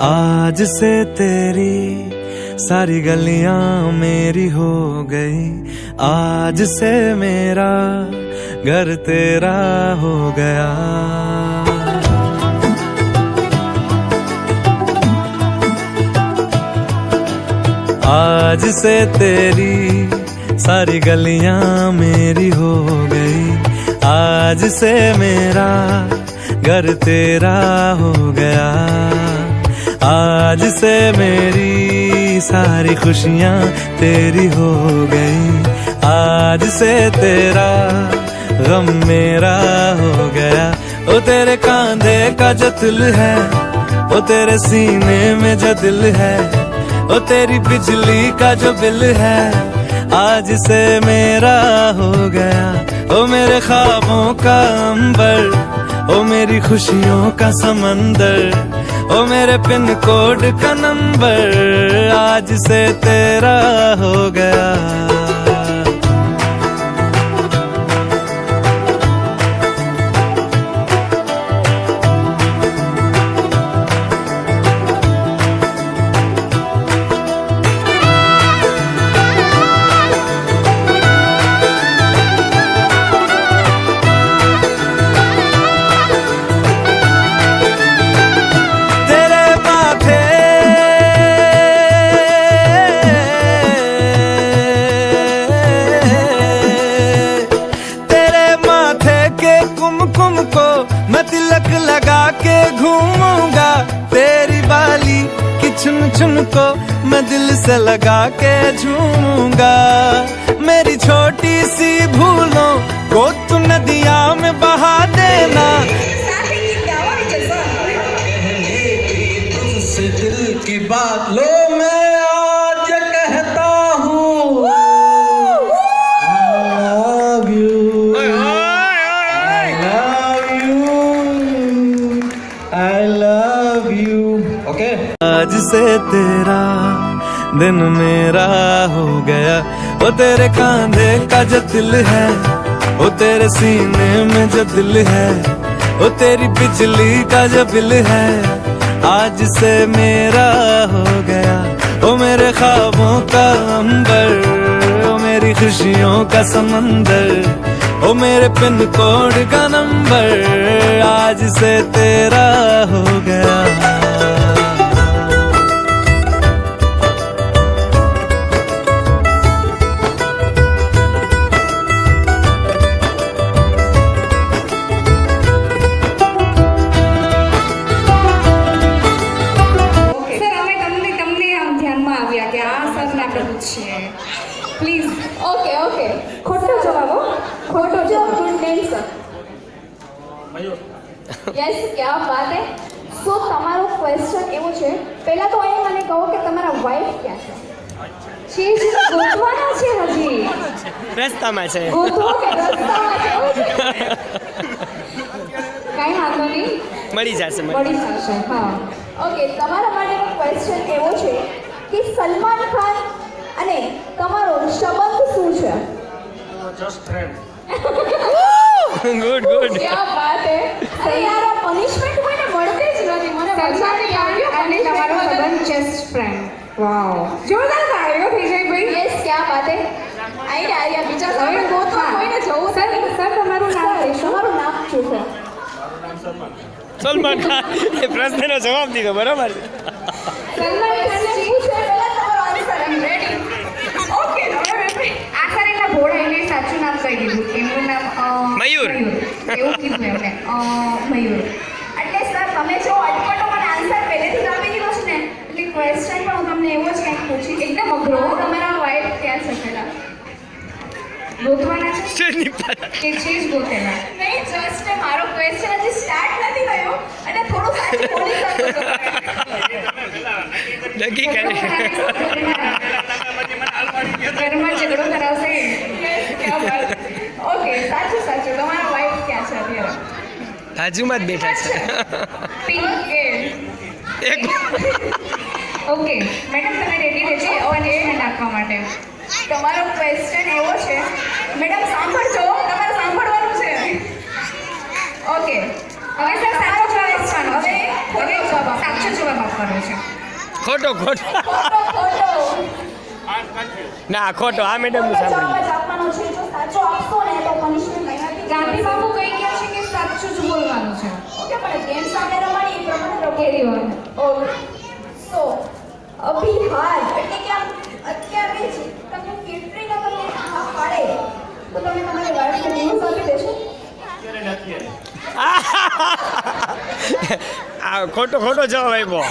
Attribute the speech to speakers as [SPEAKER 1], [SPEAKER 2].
[SPEAKER 1] आज से तेरी सारी गलियां मेरी हो गई, आज से मेरा घर तेरा हो गया। आज से तेरी सारी गलियां मेरी हो गई, आज से मेरा घर तेरा हो गया। आज से मेरी सारी खुशियां तेरी हो गई, आज से तेरा गम मेरा हो गया। ओ तेरे कांधे का जो दिल है, ओ तेरे सीने में जो दिल है, ओ तेरी बिजली का जो बिल है, आज से मेरा हो गया। ओ मेरे ख्वाबों का अंबर, ओ मेरी खुशियों का समंदर, ओ मेरे पिन कोड का नंबर, आज से तेरा हो गया। कुमकुम को मैं तिलक लगा के घूमूंगा, तेरी बाली की चुन चुन को मैं दिल से लगा के झूमूंगा। मेरी छोटी सी भूलों को तू नदिया में बहा देना, तुझसे दिल की बात लो मैं आज कहता हूँ, I love you, okay? आज से तेरा दिन मेरा हो गया। वो तेरे कांधे का जो दिल है, वो तेरे सीने में जो दिल है, वो तेरी बिजली का जो बिल है, आज से मेरा हो गया। वो मेरे ख्वाबों का अंबर, वो मेरी खुशियों का समंदर, ओ मेरे पिन कोड का नंबर, आज से तेरा हो गया।
[SPEAKER 2] प्लीज ओके ओके खोटो जवाब खोटो जवाब गुड नेम सर यस क्या बात है। सो તમારો ક્વેશ્ચન એવો છે, પહેલા તો એ મને કહો કે તમારા વાઇફ ક્યાં છે? છે ગોતવાના છે, હજી
[SPEAKER 3] રસ્તામાં છે,
[SPEAKER 2] ગોતવો કે રસ્તામાં છે? કાઈ વાંધો નહીં,
[SPEAKER 3] મળી જશે
[SPEAKER 2] હા ઓકે। તમારા માટેનો ક્વેશ્ચન એવો છે કે સલમાન ખાન અને તમારો સંબંધ શું છે?
[SPEAKER 3] Just friend. ગુડ ગુડ,
[SPEAKER 2] क्या बात है। अरे यार આ પનિશમેન્ટ કોઈને મળતી જ નથી, મને સલમાન ખાન અને તમારો સંબંધ જસ્ટ ફ્રેન્ડ। વાવ, જોરદાર તાળીઓ થઈ જાય ભાઈ। યસ क्या बात है। આઈડિયા બીજા હવે ગોતવા કોઈને જવું સર સર તમારું નામ લેશો? તમારું નામ શું છે?
[SPEAKER 3] સલમાન ખાન। એ પ્રશ્નનો જવાબ દીધો, બરાબર છે?
[SPEAKER 2] સલમાન ખાન શું છે? પહેલા તમારો આન્સર આઈ રેડી। ઓકે હવે આખરે એના ભોળા એને સાચું નામ કહી દીધું, એનું નામ
[SPEAKER 3] મયુર।
[SPEAKER 2] એવું કીધું એમને મયુર। એટલે સર તમે જો અટપટો મને આન્સર પહેલેથી જ આપી દીધો છે ને, એટલે ક્વેશ્ચન પણ હું તમને એવો જ કંઈક પૂછીશ, એકદમ અઘરો। તમારા વાઇફ ક્યાં છે પહેલા? ગોતવાના છે કે છે જ ગોતેલા? નહીં, જસ્ટ મારો ક્વેશ્ચન હજી સ્ટાર્ટ નથી થયો અને થોડું સાચું બોલી શકો છો,
[SPEAKER 3] નક્કી કરે
[SPEAKER 2] ઘરમાં ઝઘડો કરાવશે। ઓકે સાચું સાચું, તમારા વાઇફ ક્યાં છે અત્યારે?
[SPEAKER 3] બાજુમાં જ બેઠા છે।
[SPEAKER 2] પિંક કે
[SPEAKER 3] એક
[SPEAKER 2] ઓકે મેડમ તમે રેડી રહેજો પનિશમેન્ટ આપવા માટે। તમારો ક્વેશ્ચન એવો છે, મેડમ સાંભળજો, તમારે સાંભળવાનું છે। ઓકે હવે સર સાચો જવાબ આપવાનો, હવે સાચો જવાબ આપો। કરે છે?
[SPEAKER 3] ખોટો ખોટો ના ખોટો આ મેડમનું સાંભળ્યું
[SPEAKER 2] ગાંધી બાપુ કહી ગયા છે કે સાચું જ બોલવાનું છે. કેરી વાર.
[SPEAKER 4] સો અભી હાલ એટલે કે આમ અત્યારે જ તમને કેટલી તમને હા પાડે તો તમે તમારી વાઈફને ડિવોર્સ આપી દેશો?
[SPEAKER 3] આ ખોટો ખોટો જવાબ આપ્યો